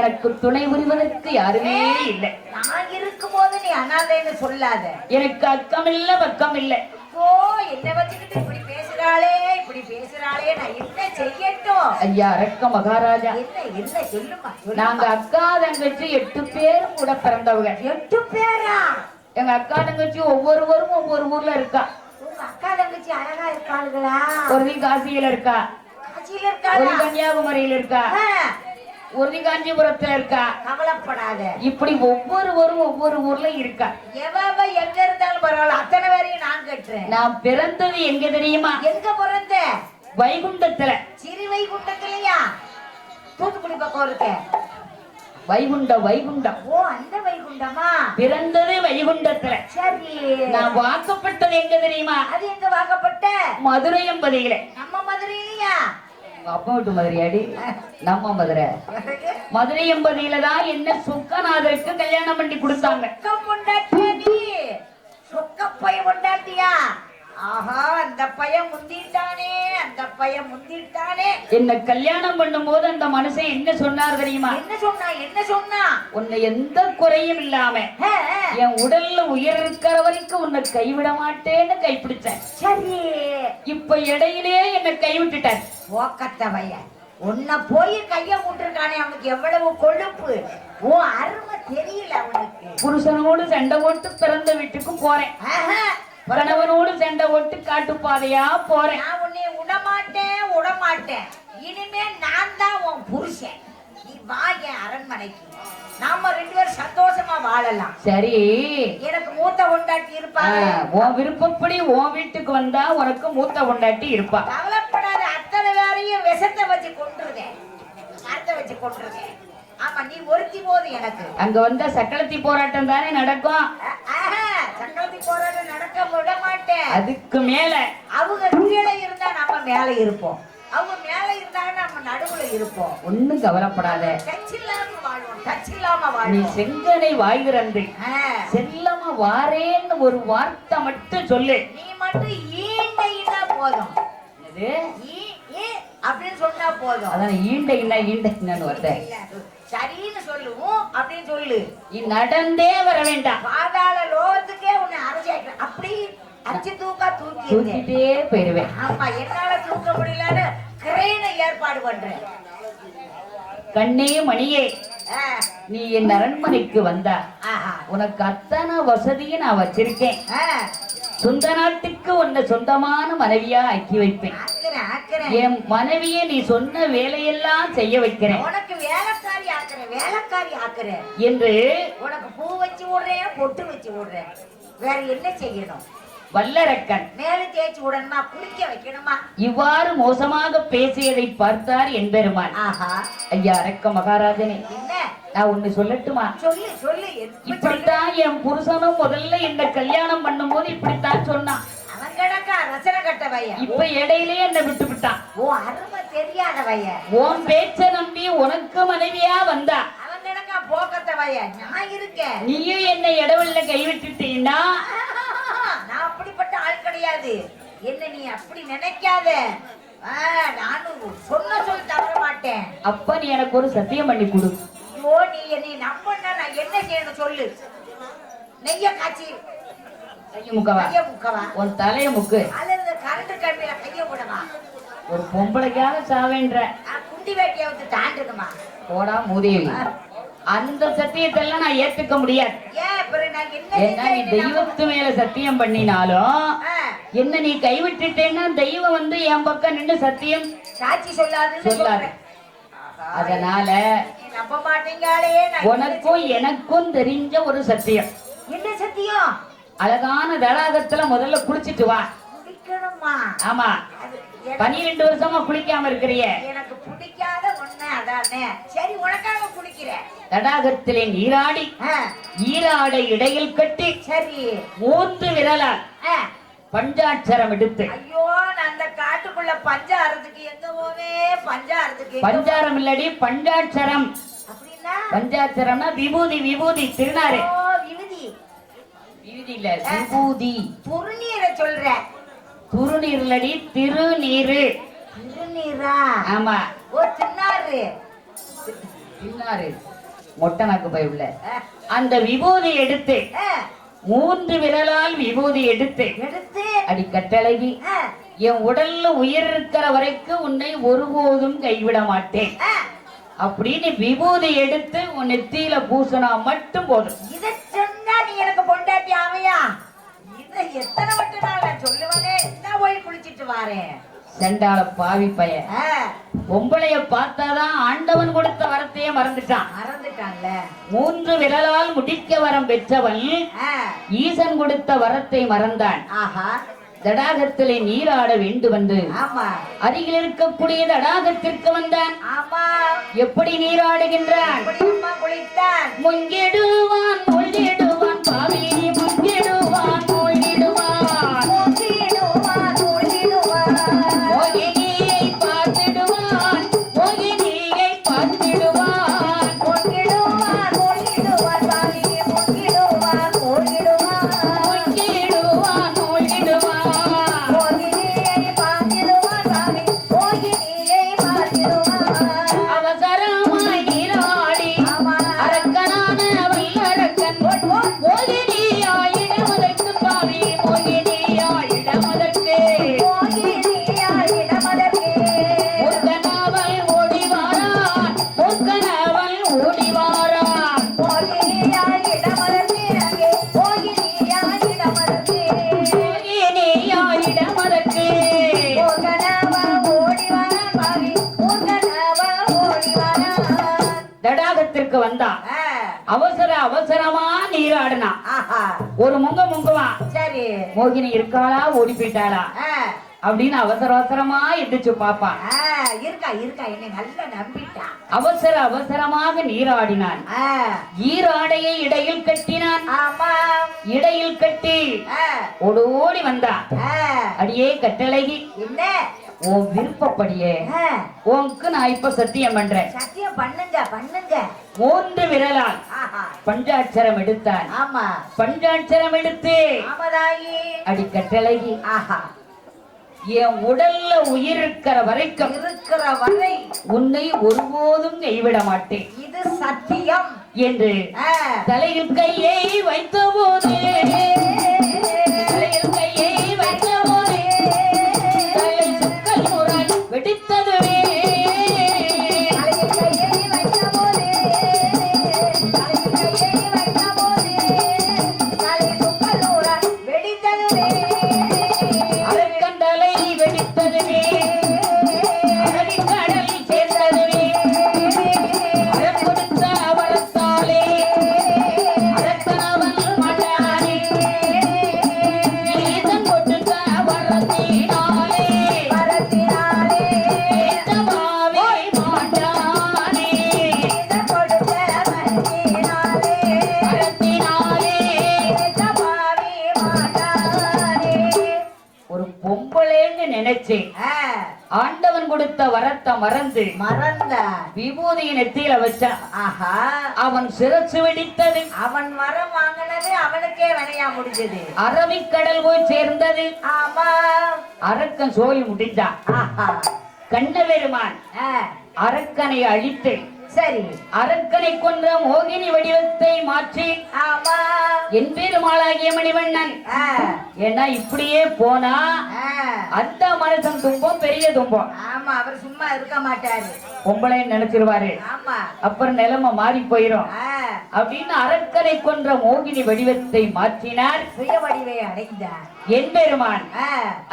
எனக்கு துணை புரிவதற்கு யாருமே இல்லை. நான் இருக்கும் போது நீ அனாதைன்னு சொல்லாத. எனக்கு அக்கம் இல்ல பக்கம் இல்ல. ஓ, என்ன வச்சுக்கிட்டு இப்படி பேசுறாளே நான் என்ன செய்யட்டும்? ஐயா அரக்க மகாராஜா, என்ன சொல்லுமா? நாங்க அக்கா தங்கச்சி 8 பேரும் கூட பிறந்தவங்க. 8 பேரா? எங்க அக்கா தங்கச்சி ஒவ்வொருவரும் ஒவ்வொரு ஊர்ல இருக்கா. உங்க அக்கா தங்கச்சி அழகா இருக்காளுங்களா? ஒரு காசியில இருக்கா, ஒரு கன்னியாகுமரியில இருக்கா, ஒரு காஞ்சிபுரத்துல இருக்கா. கவலைப்படாத. இப்படி ஒவ்வொருவரும் ஒவ்வொரு ஊர்ல இருக்கா. எவ எங்க இருந்தாலும் பரவாயில்ல, அத்தனை பேரையும் நான் கட்டுறேன். நான் பிறந்தது எங்க தெரியுமா? எங்க பிறந்த? வைகுண்டத்துல. சிறு வைகுண்டத்திலயா? தூத்துக்குடி பக்கம் இருக்க வைகுண்டம். ஓ, அந்த வைகுண்டமா? பிறந்தது வைகுண்டத்துல. சரி. நான் வாக்கப்பட்டது எங்க தெரியுமா? அது எங்க வாக்கப்பட்ட? மதுரை எம்பதியில. நம்ம மதுரையிலயா? அப்பா விட்டு மதுரையாடி, நம்ம மதுரை எம்பதியில தான் என்ன சுக்கநாதருக்கு கல்யாணம் பண்ணி கொடுத்தாங்க. சொக்கப்பைய கொண்டாட்டியா? ஆஹா, அந்த பையன் முந்திட்டானே. என்ன கல்யாணம் பண்ணும் போது அந்த மனுஷன் என்ன சொன்னார் தெரியுமா? என்ன சொன்னா? உன்னை எந்த குறையும் இல்லாம என் உடல்ல உயிர் இருக்கிற வரைக்கும் உன்னை கைவிட மாட்டேன்னு கைப்பிடிச்சேன். சரி. இப்ப இடையிலே என்னை கைவிட்டுட்டார். போக்கத்த பையன் உன்னை போய் கைய விட்டுருக்கானே, அவனுக்கு எவ்வளவு கொழுப்பு! ஓ, அருமை தெரியல அவனுக்கு. புருஷனோடு சண்டை போட்டு பிறந்த வீட்டுக்கு போறேன், கணவனோடு சண்டை போட்டு காட்டுப்பாதையா போறேன். நான் உன்னை விடமாட்டேன். இனிமே நான் தான் உன் புருஷன். நீ வா என் அரண்மனைக்கு, நாம 2 பேரும் சந்தோஷமா வாழலாம். சரி. எனக்கு மூத்த கொண்டாட்டி இருப்பாங்க. உன் விருப்பப்படி உன் வீட்டுக்கு வந்தா உனக்கு மூத்த கொண்டாட்டி இருப்பா. கவலைப்படாத. அத்தனை வேறையும் விஷத்தை வச்சு கொண்டுருதேன். ஆமா, நீ ஒருத்தி போது எனக்கு. அங்க வந்தா சக்களத்தி போராட்டம் தானே நடக்கும். சக்களத்தி போராட்டம் நடக்க விட மாட்டேன். அதுக்கு மேல அவங்க கீழே இருந்தா நம்ம மேல இருப்போம், அவங்க மேல இருந்தாங்க நம்ம நடுவுல இருப்போம். ஒண்ணும் கவலைப்படாத. தச்சில்லாம வாழ்வோம். நீ செங்கனை வாய் திறந்து செல்லமா வாரேன்னு ஒரு வார்த்தை மட்டும் சொல்லு. நீ மட்டும் ஈண்டைனா போதும். அப்படின்னு சொன்னா போதும். அதான் ஈண்டைன்னு வருதேன். சரின்னு சொல்லுவோம் அப்படின்னு சொல்லு. நீ நடந்தே வர வேண்டாம், பாதாள லோகத்துக்கே உன்னை அரைச்சாக்க அப்படி அச்சு தூக்கிட்டே போயிருவேன். ஆமா, என்னால தூக்க முடியலன்னு கிரேனை ஏற்பாடு பண்றேன். கண்ணே மணியே, நீ என் அரண்மனைக்கு வந்தா உனக்கு அத்தனை வசதியும் நான் வச்சிருக்கேன். சொந்த நாட்டுக்கு உன்னை சொந்தமான மனைவியா ஆக்கி வைப்பேன். என் மனைவியை நீ சொன்ன வேலையெல்லாம் செய்ய வைக்கிறேன். உனக்கு வேலைக்காரி ஆக்குறேன் என்று உனக்கு பூ வச்சு விடுறேன், பொட்டு வச்சு விடுறேன். வேற என்ன செய்யணும்? வல்லரக்கன் மேலு தேய்ச்சி விடணுமா, குளிக்க வைக்கணுமா? இவ்வாறு மோசமாக பேசியதை பார்த்தார் என்பெருமான். ஐயா அரக்க மகாராஜனே, என்ன நான் ஒண்ணு சொல்லட்டுமா? சொல்லு. இப்படித்தான் என் புருஷனும் முதல்ல என்ன கல்யாணம் பண்ணும் போது இப்படித்தான் சொன்னான். அவன் கிடக்கா ரசனை கட்ட பையன். இப்ப இடையிலேயே என்ன விட்டு விட்டான். ஓ, அருமை தெரியாத பையன். உன் பேச்ச நம்பி உனக்கு மனைவியா வந்தா. அவன் கிடக்கா போக்கத்த பையன். நான் இருக்கேன். நீயும் என்னை இடவெல்ல கைவிட்டுட்டீன்னா நான் அப்படிப்பட்ட ஆள் கிடையாது. என்ன நீ அப்படி நினைக்காத. நானும் சொன்ன சொல் தவற மாட்டேன். அப்ப நீ எனக்கு ஒரு சத்தியம் பண்ணி கொடு. ஐயோ, நீ என்னை நம்பனா நான் என்ன செய்யணும் சொல்லு. நெய்ய காய்ச்சி கைய முக்கவா, உன் தலைய முக்கு. அல்லது கரண்ட் கம்பியில கைய விடவா? ஒரு பொம்பளைக்காக சாவேன்ற குண்டி வேட்டியை வந்து தாண்டுக்குமா? போடா மூதேவி, அந்த சத்தியத்தெல்லாம் நான் ஏத்துக்க முடியாது. ஏன்னா நீ தெய்வத்து மேல சத்தியம் பண்ணினாலும் என்ன நீ கைவிட்டுட்டேன்னா தெய்வம் வந்து என் பக்கம் நின்று சத்தியம் சாட்சி சொல்லாது. அதனால நம்ப மாட்டீங்களே. உனக்கும் எனக்கும் தெரிஞ்ச ஒரு சத்தியம். என்ன சத்தியம்? அழகான தடாகத்துல முதல்ல குளிச்சிட்டு வா. குளிக்கணுமா? ஆமா, 12 வருஷமா குளிக்காம இருக்கிறிய. எனக்கு பிடிக்காத ஒண்ணு அதானே. சரி, உனக்காக குளிக்கிறேன். தடாகத்திலே நீராடி ஈராடை இடையில் கட்டி சரி 3 விரலால் பஞ்சாட்சரம் எடுத்து. ஐயோ, நான் அந்த காட்டுக்குள்ள பஞ்சாரத்துக்கு எங்க போவே? பஞ்சாரம் இல்லடி, பஞ்சாட்சரம். அப்படின்னா பஞ்சாட்சரம்னா விபூதி திருநாறு. விபூதி இல்ல, விபூதி. துருநீரை சொல்ற? துருநீர் இல்லடி, திருநீரு. திருநீரா? ஆமா. ஓ, திருநாறு. பின்னாரு மொட்டை நாக்கு போய் உள்ள அந்த விபூதி எடுத்து 3 விரலால் விபூதி எடுத்து அடி கட்டழகி என் உடல்ல உயிர் இருக்கிற வரைக்கும் உன்னை ஒருபோதும் கைவிட மாட்டேன் அப்படின்னு விபூதி எடுத்து உன் நெத்தியில பூசினா மட்டும் போதும். இத சொன்னா நீ எனக்கு பொண்டாட்டி ஆவையா? இத எத்தனை வட்டம் நான் சொல்லுவனே, என்ன போய் குளிச்சிட்டு வாரேன். செண்டால பாவி பைய பொம்பளைய பார்த்தாதான் ஆண்டவன் கொடுத்த வரத்தையே மறந்துட்டான்ல. 3 விரலால் முடிக்க வரம் பெற்றவன் ஈசன் கொடுத்த வரத்தை மறந்தான். தடாகத்திலே நீராட வேண்டும் என்று அருகில் இருக்கக்கூடிய தடாகத்திற்கு வந்தான். எப்படி நீராடுகின்றான்? முங்கிடுவான் மூழ்கிடுவான் பாவி முங்கிடுவான் மூழ்கிடுவான் மோகினியை பார்த்திடுவான் மோகினியை பார்த்திடுவான் முங்கிடுவான் மூழ்கிடுவான் அவசரமாய் நீராடி அரக்கனான வல்லரக்கன் மோகினியாயிடமதற்கு பாவி மோகினியாயிடமதற்கு மூர்க்கனவள் ஓடிவாரான் மூர்க்கனவள் ஓடிவாரான் மோகினியாயிடமதற்கு தடாகத்திற்கு வந்தான். அவசரமா நீராடினான். ஒரு முங்குவான். சரி, மோகினி இருக்காளா ஓடி போயிட்டாளா அப்படின்னு அவசரமா எந்திரிச்சு பாப்பான். இருக்கா என்னை நல்லா நம்பிட்டான். அவசரமாக நீராடினான். ஈராடையை இடையில் கட்டினான். இடையில் கட்டி ஓடோடி வந்தான். அடியே கட்டழகி, என்ன உன் விருப்பப்படியே உனக்கு நான் இப்ப சத்தியம் பண்றேன். சத்தியம் பண்ணுங்க 3 விரலால் பஞ்சாட்சரம் எடுத்தான். பஞ்சாட்சரம் எடுத்து அடி கட்டழகி, என் உடல்ல உயிர் இருக்கிற வரை உன்னை ஒருபோதும் கைவிட மாட்டேன், இது சத்தியம் என்று தலையில் கையை வைத்த போது தலை சுக்கல் முறாய் வெடித்ததுவே. அரக்கண்டலை வெடித்ததுவே, அரபிக்கடல் சேர்ந்ததுவே, அறம் கொடுத்த வரத்தாலே அரக்கனவன் மாட்டானே, ஈசன் கொடுத்த வரத்தினாலே ஏற்றமாவே மாட்டானே, வரத்தினாலே. ஒரு பொம்பளைன்னு நினைச்சேன், ஆண்டவன் கொடுத்த வரத்தை மறந்து விபூதியின் நெத்தியில வச்சான். அவன் சிரசு வெடித்தது. அவன் வரம் வாங்கினது அவனுக்கே வினையா முடிஞ்சது. அரபிக்கடல் போய் சேர்ந்தது. அரக்கன் சோழி முடிஞ்சான். கண்ணபெருமான் அரக்கனை அழித்து சரி அரக்கனை கொன்ற மோகினி வடிவத்தை மாற்றி என் பெருமாளாகிய மணிவண்ணன். ஏன்னா இப்படியே போனா அந்த மனுஷன் துன்பம் பெரிய துன்பம். ஆமா, அவர் சும்மா இருக்க மாட்டாரு, பொம்பளைன்னு நினைச்சிருவாரு. அப்புறம் நிலைமை மாறி போயிரும் அப்படின்னு அரக்கனை கொன்ற மோகினி வடிவத்தை மாற்றினார். சுய வடிவை அடைந்தார் என் பெருமான்.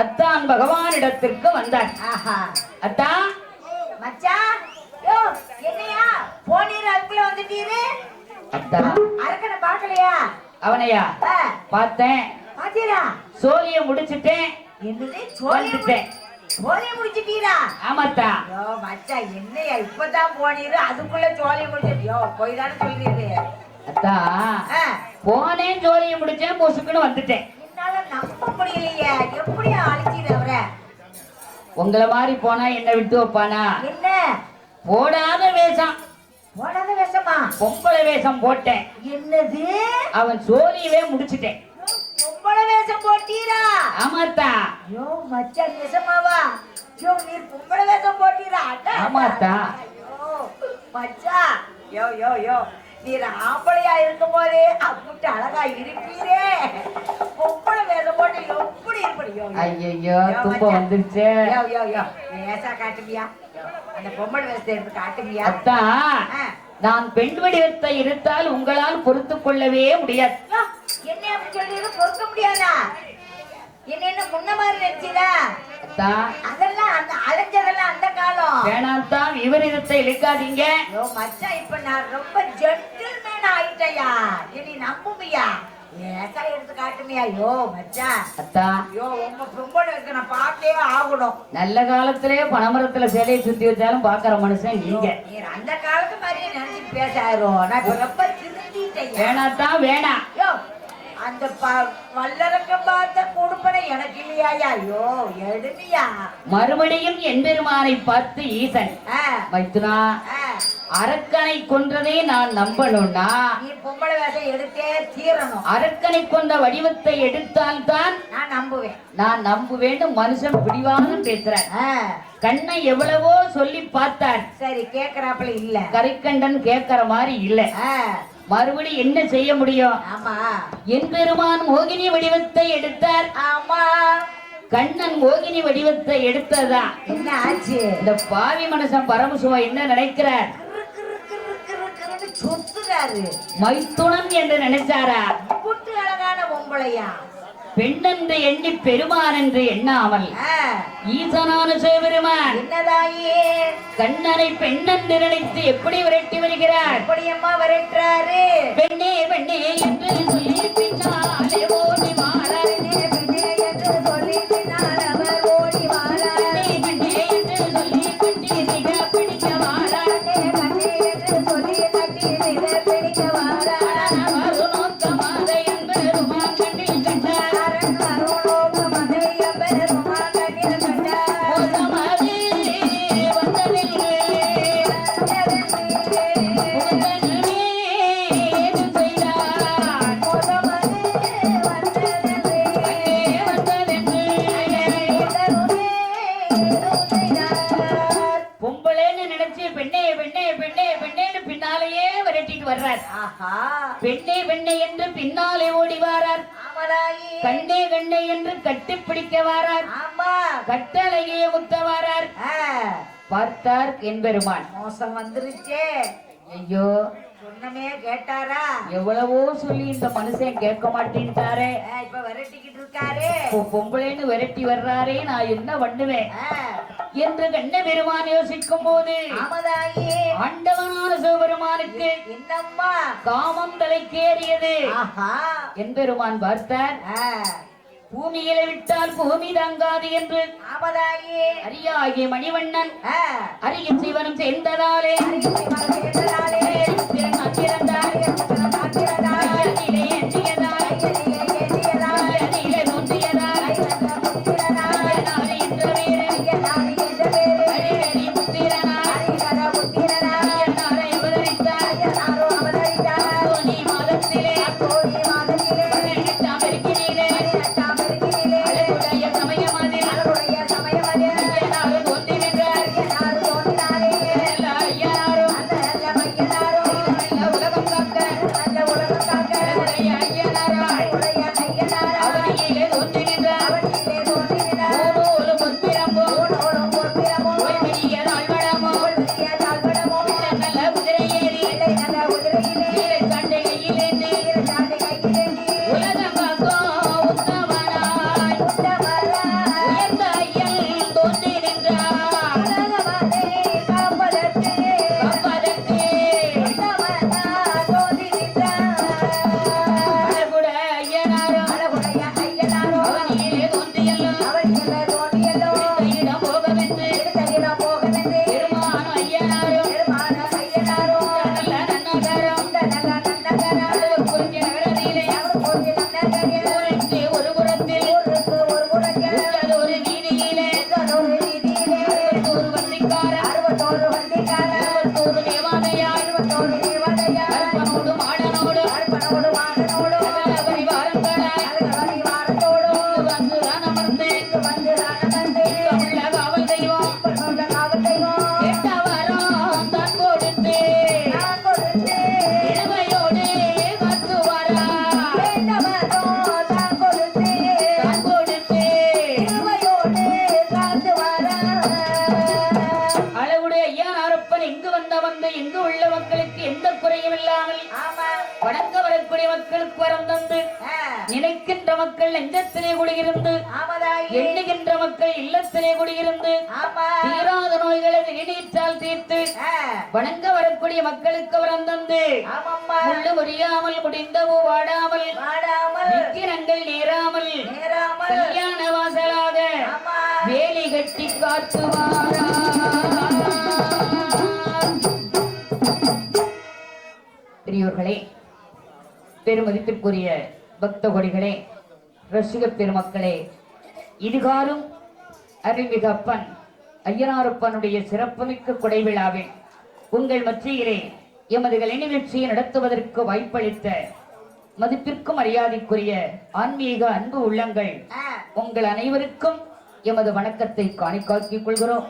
அத்தான் பகவானிடத்திற்கு வந்தார். அத்தா மச்சான், என்னையா போனீர் அதுக்குள்ள வந்துட்டீரு? அத்தா அரக்கனை பாக்கலையா? அவனையா பார்த்தேன். பாத்தீரா? சோழிய முடிச்சுட்டேன். என்னது சோழிய முடிச்சிட்டீரா? ஆமாத்தா. யோ மச்சான், என்னையா இப்பதான் போனீரு அதுக்குள்ள சோழிய முடிச்சிட்டியோ? போய் தானே சொல்றீரு. அத்தா போனேன், சோழிய முடிச்சேன், பொசுக்குன்னு வந்துட்டேன். என்னால நம்ப முடியலையே, எப்படியா அழிச்சிரு அவரை? உங்களை மாதிரி போனா என்ன விட்டு வைப்பானா? என்ன போடாத வேஷம். போடாத வேஷமா? பொம்பளை வேஷம் போட்டேன். என்னது? அவன் சோழியவே முடிச்சிட்டேன். பொம்பளை வேஷம் போட்டீரா? ஆமாத்தா. யோ மச்சான், நிஜமாவா? யோ நீர் பொம்பளை வேஷம் போட்டீரா? ஆமாத்தா. யோ மச்சான், யோ யோ யோ நீ ஆம்பளையா இருக்கும் போதே அப்புட்டு அழகா இருப்பீரே பொம்பளை வேலை போட்டு எப்படி இருப்படியோ ஐயோ துன்பம் வந்துருச்சு. யோ யோ யோ ஏசா காட்டுவியா அந்த பொம்பளை வேஷத்தை எடுத்து காட்டுவியா? அத்தான் நான் பெண் வடிவத்தை எடுத்தால் உங்களால் பொறுத்துக் கொள்ளவே முடியாது. என்ன அப்படி சொல்லி பொறுக்க முடியாதா? என்ன முன்ன மாதிரி நினைச்சீதா? அதெல்லாம் அந்த அலைஞ்சதெல்லாம் அந்த காலம். வேணாத்தான் விபரீதத்தை இழுக்காதீங்க. யோ மச்சான் இப்ப நான் ரொம்ப ஜென்டில்மேன் ஆயிட்டயா. இனி நம்புமியா? ஏசா எடுத்து காட்டுமியா? யோ மச்சான் அத்தா யோ உங்க பொம்பளை வச்சு நான் பார்த்தே ஆகணும். நல்ல காலத்திலே பனைமரத்துல சேலையை சுத்தி வச்சாலும் பாக்குற மனுஷன் நீங்க. அந்த காலத்து மாதிரியே நினைச்சு பேசாயிரும். நான் இப்ப ரொம்ப திருந்திட்டேன். வேணாத்தான் வேணாம். யோ அந்த வல்லரக்க பார்த்த கொடுப்பனை எனக்கு இல்லையா? ஐயோ எடுமையா. மறுபடியும் எம்பெருமானை பார்த்து ஈசன் மைத்துனா அரக்கனை கொன்றதை நான் நம்பணும்னா நீ பொம்பளை வேஷம் எடுத்தே தீரணும். அரக்கனை கொண்ட வடிவத்தை எடுத்தால் தான் நான் நம்புவேன். நான் நம்புவேன். மனுஷன் பிடிவாக பேசுறேன். கண்ணை எவ்வளவோ சொல்லி பார்த்தார். சரி கேக்குறாப்புல இல்ல. கரிக்கண்டன் கேட்கற மாதிரி இல்ல. மறுபடி என்ன செய்ய முடியும்? ஆமா என் பெருமான் மோகினி வடிவத்தை எடுத்தார். ஆமா கண்ணன் மோகினி வடிவத்தை எடுத்ததா என்ன ஆச்சு? இந்த பாவி மனுஷன் பரமசிவம் என்ன நினைக்கிறார்? சுத்துறாரு. மைத்துனன் என்று நினைச்சாரா? புட்டு அழகான பொம்பளையா பெண்ணென்று எண்ணி பெருமான் என்று எண்ணாமல் ஈசனான சிவபெருமான் என்னதாயே கண்ணனை பெண்ணென்று நினைத்து எப்படி விரட்டி வருகிறார்? எப்படியம்மா விரட்டுறாரு? பெண்ணே பெண்ணே என்று சொல்லி பின்னாலே ஓடி மாறார். பெண்ணே என்று சொல்லி பின்னால் அவர் ஓடி மாறார். பெண்ணே என்று சொல்லி கட்டி மிக பிடிக்க மாறார். பெண்ணே என்று சொல்லி கட்டி மிக பிடிக்க மாறார். நோக்கமாக என்பெருமான் கண்ணில் கண்டார். பெண்ணே பெண்ணே என்று பின்னாலே ஓடி வாரார். கண்ணே கண்ணே என்று கட்டிப்பிடிக்க வாரார். கட்டளையே முத்த வாரார். பார்த்தார் என்பெருமான். மோசம் வந்துருச்சே. ஐயோ சொன்னமே கேட்டாரா? எவ்வளவோ சொல்லி இந்த மனுஷன் கேட்க மாட்டேன்ட்டாரே. இப்ப விரட்டிக்கிட்டு இருக்காரு. பொம்பளைன்னு விரட்டி வர்றாரே, நான் என்ன பண்ணுவேன் என்று கண்ண பெருமான் யோசிக்கும் போது ஆண்டவனான சிவபெருமானுக்கு என்னம்மா காமம் தலைக்கேறியது. என்பெருமான் பார்த்தார். பூமியில விட்டால் பூமி தாங்காது என்று அரியாகிய மணிவண்ணன் அரிய சிவனும் சேர்ந்ததாலே சமயம் மக்களுக்கு எந்த குறையும் இல்லாமல் ஆமா வணங்க வரக்கூடிய மக்களுக்கு வரம் தந்து நினைக்கின்ற மக்கள் நெஞ்சத்திலே குடியிருந்து ஆமாதாயி எண்ணுகின்ற மக்கள் இல்லத்திலே குடியிருந்து ஆமா தீராத நோய்களை நீட்டால் தீர்த்து வணங்க வரக்கூடிய மக்களுக்கு வரம் தந்து ஆமாம்மா முள்ளு முறியாமல் முடிந்தவோ வாடாமல் வாடாமல் விக்கிரங்கள் நேராமல் நேராமல் கல்யாண வாசலாக ஆமா வேலி கட்டி காத்துவாரா. பெரியோர்களே, பெருமதிப்பிற்குரிய பக்த கொடிகளே, ரசிக பெருமக்களே, இதுகாரும் அருள்மிகு அப்பன் ஐயனாரப்பனுடைய சிறப்புமிக்க கொடை விழாவில் உங்கள் மத்தியிலே எமது கலை நிகழ்ச்சியை நடத்துவதற்கு வாய்ப்பளித்த மதிப்பிற்கும் மரியாதைக்குரிய ஆன்மீக அன்பு உள்ளங்கள் உங்கள் அனைவருக்கும் எமது வணக்கத்தை காணிக்காக்கிக் கொள்கிறோம்.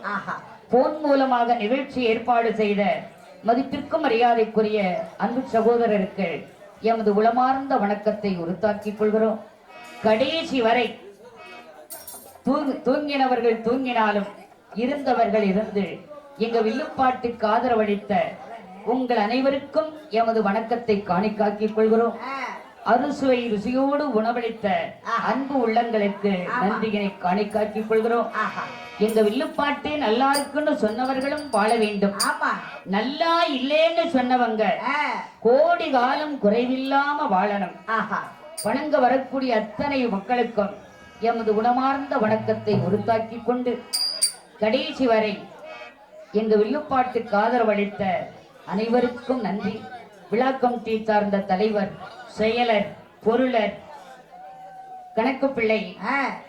போன் மூலமாக நிகழ்ச்சி ஏற்பாடு செய்த மதிப்பிற்கும் மரியாதைக்குரிய அன்பு சகோதரருக்கு எமது உளமார்ந்த வணக்கத்தை உறுத்தாக்கிக் கொள்கிறோம். கடைசி வரை தூங்கினவர்கள் தூங்கினாலும் இருந்தவர்கள் இருந்து எங்க வில்லுப்பாட்டுக்கு ஆதரவளித்த உங்கள் அனைவருக்கும் எமது வணக்கத்தை காணிக்காக்கிக் கொள்கிறோம். அறுசுவை ருசியோடு உணவளித்த அன்பு உள்ளங்களுக்கு நன்றியினை காணிக்காக்கிக் கொள்கிறோம். எங்க வில்லுப்பாட்டு நல்லா இருக்குன்னு சொன்னவர்களும் வாழ வேண்டும். நல்லா இல்லேன்னு சொன்னவங்க கோடி காலம் குறைவில்லாம வாழணும். வணங்க வரக்கூடிய அத்தனை மக்களுக்கும் எமது குணமார்ந்த வணக்கத்தை உறுத்தாக்கிக் கொண்டு கடைசி வரை எங்க வில்லுப்பாட்டுக்கு ஆதரவளித்த அனைவருக்கும் நன்றி. விழா கமிட்டி சார்ந்த தலைவர், செயலர், பொருளர், கணக்கு பிள்ளை,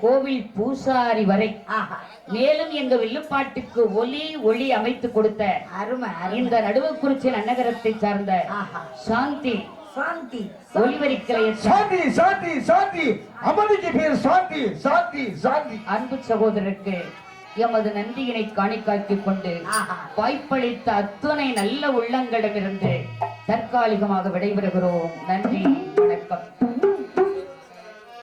கோவில் பூசாரி வரை மேலும் எங்க வில்லுப்பாட்டுக்கு ஒளி அமைத்து கொடுத்த இந்த நடுவக்குறிச்சி நன்னகரத்தை சார்ந்த சாந்தி சாந்தி ஒளிவரிக்கலை சாந்தி சாந்தி சாந்தி அமதிக்கு பேர் சாந்தி சாந்தி சாந்தி அன்பு சகோதரருக்கு எமது நன்றியினை காணிக்காக்கிக் கொண்டு வாய்ப்பளித்த அத்துணை நல்ல உள்ளங்களிடமிருந்து தற்காலிகமாக விடைபெறுகிறோம். நன்றி.